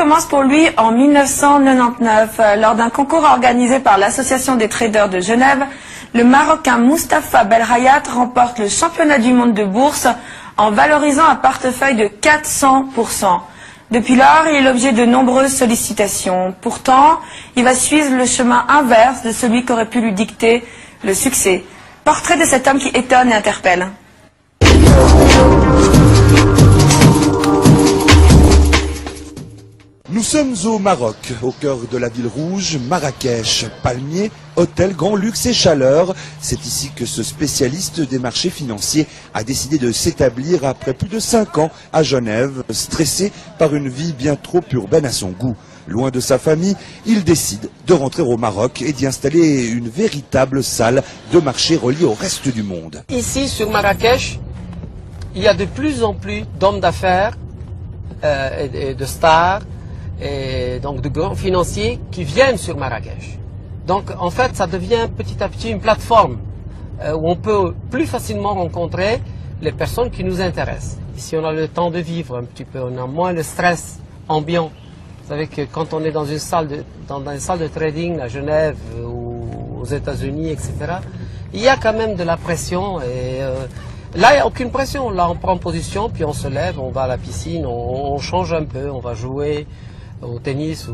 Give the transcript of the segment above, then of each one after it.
commence pour lui en 1999. Lors d'un concours organisé par l'Association des traders de Genève, le Marocain Mustapha Belrayat remporte le championnat du monde de bourse en valorisant un portefeuille de 400%. Depuis lors, il est l'objet de nombreuses sollicitations. Pourtant, il va suivre le chemin inverse de celui qu'aurait pu lui dicter le succès. Portrait de cet homme qui étonne et interpelle. Nous sommes au Maroc, au cœur de la ville rouge, Marrakech. Palmiers, hôtels, grand luxe et chaleur. C'est ici que ce spécialiste des marchés financiers a décidé de s'établir après plus de 5 ans à Genève, stressé par une vie bien trop urbaine à son goût. Loin de sa famille, il décide de rentrer au Maroc et d'y installer une véritable salle de marché reliée au reste du monde. Ici, sur Marrakech, il y a de plus en plus d'hommes d'affaires et de stars, et donc de grands financiers qui viennent sur Marrakech. Donc en fait ça devient petit à petit une plateforme où on peut plus facilement rencontrer les personnes qui nous intéressent. Ici on a le temps de vivre un petit peu, on a moins le stress ambiant. Vous savez que quand on est dans une salle de trading à Genève ou aux États-Unis, etc., il y a quand même de la pression et là il n'y a aucune pression. Là on prend position puis on se lève, on va à la piscine, on change un peu, on va jouer au tennis.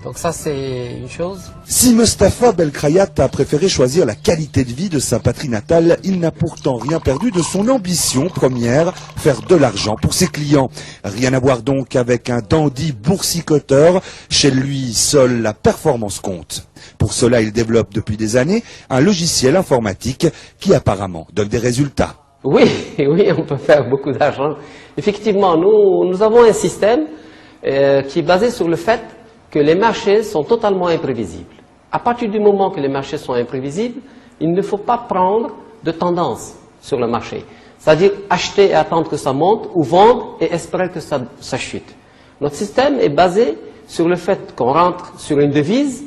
Donc ça c'est une chose. Si Mustapha Belrayat a préféré choisir la qualité de vie de sa patrie natale, il n'a pourtant rien perdu de son ambition première, faire de l'argent pour ses clients. Rien à voir donc avec un dandy boursicoteur. Chez lui, seule la performance compte. Pour cela, il développe depuis des années un logiciel informatique qui apparemment donne des résultats. Oui, on peut faire beaucoup d'argent. Effectivement, nous avons un système qui est basé sur le fait que les marchés sont totalement imprévisibles. À partir du moment que les marchés sont imprévisibles, il ne faut pas prendre de tendance sur le marché. C'est-à-dire acheter et attendre que ça monte ou vendre et espérer que ça chute. Notre système est basé sur le fait qu'on rentre sur une devise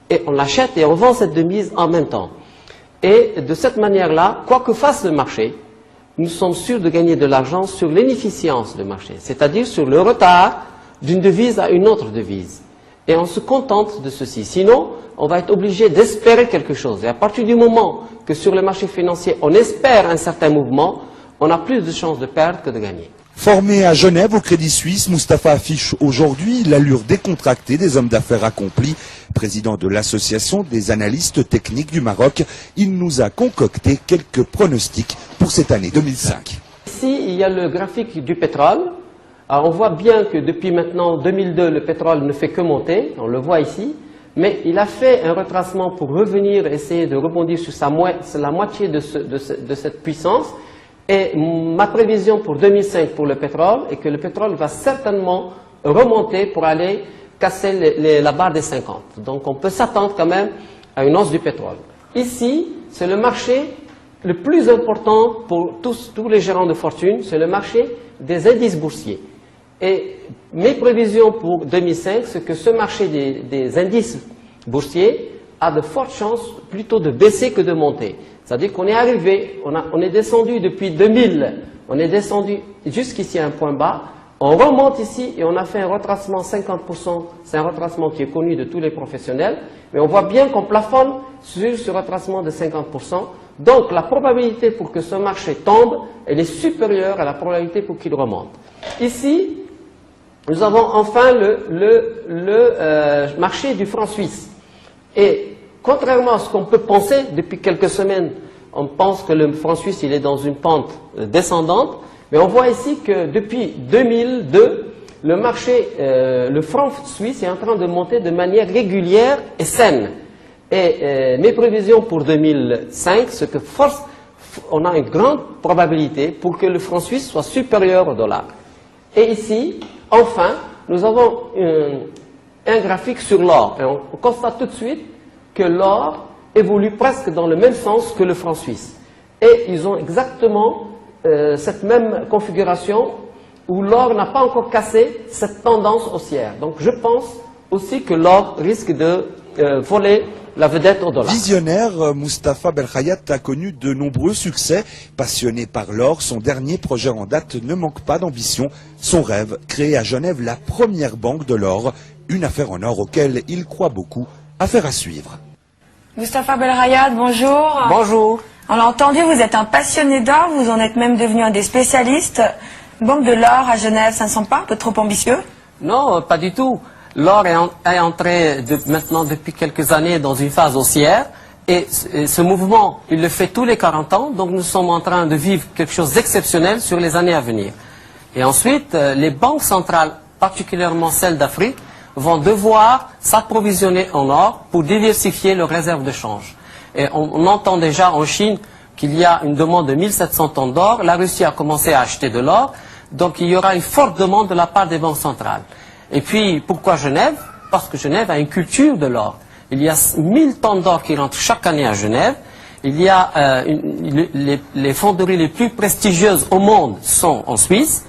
et on l'achète et on vend cette devise en même temps. Et de cette manière-là, quoi que fasse le marché, nous sommes sûrs de gagner de l'argent sur l'inefficience du marché, c'est-à-dire sur le retard d'une devise à une autre devise. Et on se contente de ceci. Sinon, on va être obligé d'espérer quelque chose. Et à partir du moment que sur le marché financier, on espère un certain mouvement, on a plus de chances de perdre que de gagner. Formé à Genève au Crédit Suisse, Mustapha affiche aujourd'hui l'allure décontractée des hommes d'affaires accomplis. Président de l'Association des analystes techniques du Maroc, il nous a concocté quelques pronostics pour cette année 2005. Ici, il y a le graphique du pétrole. Alors on voit bien que depuis maintenant 2002, le pétrole ne fait que monter, on le voit ici, mais il a fait un retracement pour revenir, essayer de rebondir sur la moitié de cette puissance. Et ma prévision pour 2005 pour le pétrole est que le pétrole va certainement remonter pour aller casser la barre des 50. Donc on peut s'attendre quand même à une hausse du pétrole. Ici, c'est le marché le plus important pour tous les gérants de fortune, c'est le marché des indices boursiers. Et mes prévisions pour 2005, c'est que ce marché des indices boursiers a de fortes chances plutôt de baisser que de monter. C'est-à-dire qu'on est arrivé, on est descendu depuis 2000, on est descendu jusqu'ici à un point bas, on remonte ici et on a fait un retracement 50%, c'est un retracement qui est connu de tous les professionnels, mais on voit bien qu'on plafonne sur ce retracement de 50%. Donc la probabilité pour que ce marché tombe, elle est supérieure à la probabilité pour qu'il remonte. Ici, nous avons enfin le marché du franc suisse. Et contrairement à ce qu'on peut penser, depuis quelques semaines, on pense que le franc suisse il est dans une pente descendante, mais on voit ici que depuis 2002, le marché, le franc suisse est en train de monter de manière régulière et saine. Et mes prévisions pour 2005, c'est que on a une grande probabilité pour que le franc suisse soit supérieur au dollar. Et ici, enfin, nous avons un graphique sur l'or. Et on constate tout de suite que l'or évolue presque dans le même sens que le franc suisse. Et ils ont exactement cette même configuration où l'or n'a pas encore cassé cette tendance haussière. Donc je pense aussi que l'or risque de voler la vedette au dollar. Visionnaire, Mustapha Belkhayat a connu de nombreux succès. Passionné par l'or, son dernier projet en date ne manque pas d'ambition. Son rêve, créer à Genève la première banque de l'or, une affaire en or auquel il croit beaucoup. Affaire à suivre. Mustapha Belkhayat, bonjour. Bonjour. On l'a entendu, vous êtes un passionné d'or, vous en êtes même devenu un des spécialistes. Banque de l'or à Genève, ça ne semble pas un peu trop ambitieux? Non, pas du tout. L'or est entré maintenant depuis quelques années dans une phase haussière. Et ce mouvement, il le fait tous les 40 ans. Donc nous sommes en train de vivre quelque chose d'exceptionnel sur les années à venir. Et ensuite, les banques centrales, particulièrement celles d'Afrique, vont devoir s'approvisionner en or pour diversifier leurs réserves de change. Et on entend déjà en Chine qu'il y a une demande de 1700 tonnes d'or. La Russie a commencé à acheter de l'or. Donc il y aura une forte demande de la part des banques centrales. Et puis, pourquoi Genève? Parce que Genève a une culture de l'or. Il y a 1000 tonnes d'or qui rentrent chaque année à Genève. Il y a les fonderies les plus prestigieuses au monde sont en Suisse.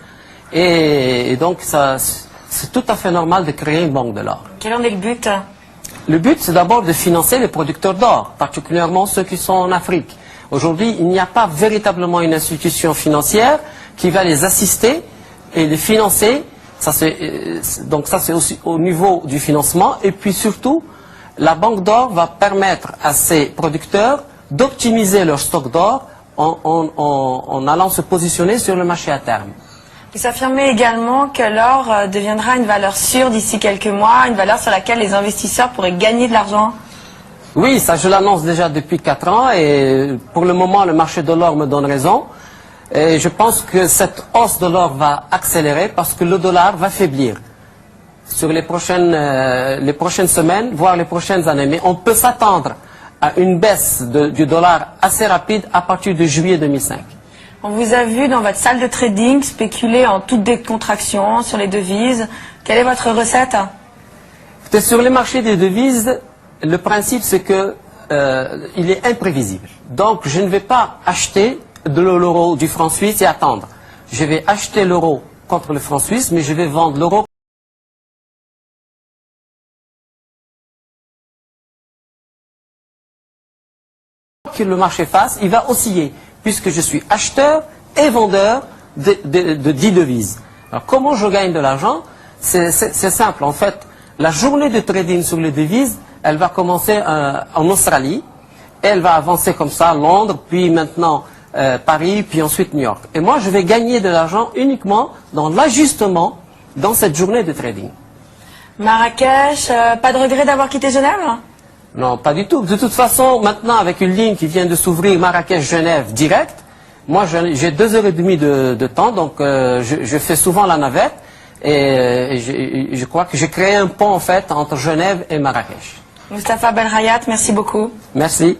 Et donc, c'est tout à fait normal de créer une banque de l'or. Quel en est le but? Le but, c'est d'abord de financer les producteurs d'or, particulièrement ceux qui sont en Afrique. Aujourd'hui, il n'y a pas véritablement une institution financière qui va les assister et les financer. Donc ça, c'est aussi au niveau du financement. Et puis surtout, la banque d'or va permettre à ces producteurs d'optimiser leur stock d'or en allant se positionner sur le marché à terme. Vous affirmez également que l'or deviendra une valeur sûre d'ici quelques mois, une valeur sur laquelle les investisseurs pourraient gagner de l'argent. Oui, ça je l'annonce déjà depuis 4 ans et pour le moment le marché de l'or me donne raison. Et je pense que cette hausse de l'or va accélérer parce que le dollar va faiblir sur les prochaines semaines, voire les prochaines années. Mais on peut s'attendre à une baisse du dollar assez rapide à partir de juillet 2005. On vous a vu dans votre salle de trading spéculer en toute décontraction sur les devises. Quelle est votre recette? Sur les marchés des devises, le principe c'est que il est imprévisible. Donc je ne vais pas acheter de l'euro du franc suisse et attendre. Je vais acheter l'euro contre le franc suisse, mais je vais vendre l'euro. Que le marché fasse, il va osciller, puisque je suis acheteur et vendeur de 10 devises. Alors comment je gagne de l'argent? C'est simple, en fait, la journée de trading sur les devises, elle va commencer en Australie, elle va avancer comme ça, Londres, puis maintenant Paris, puis ensuite New York. Et moi, je vais gagner de l'argent uniquement dans l'ajustement dans cette journée de trading. Marrakech, pas de regret d'avoir quitté Genève? Non, pas du tout. De toute façon, maintenant, avec une ligne qui vient de s'ouvrir Marrakech-Genève direct, moi, j'ai 2h30 de temps, donc je fais souvent la navette, et je crois que j'ai créé un pont, en fait, entre Genève et Marrakech. Mustapha Belkhayat, merci beaucoup. Merci.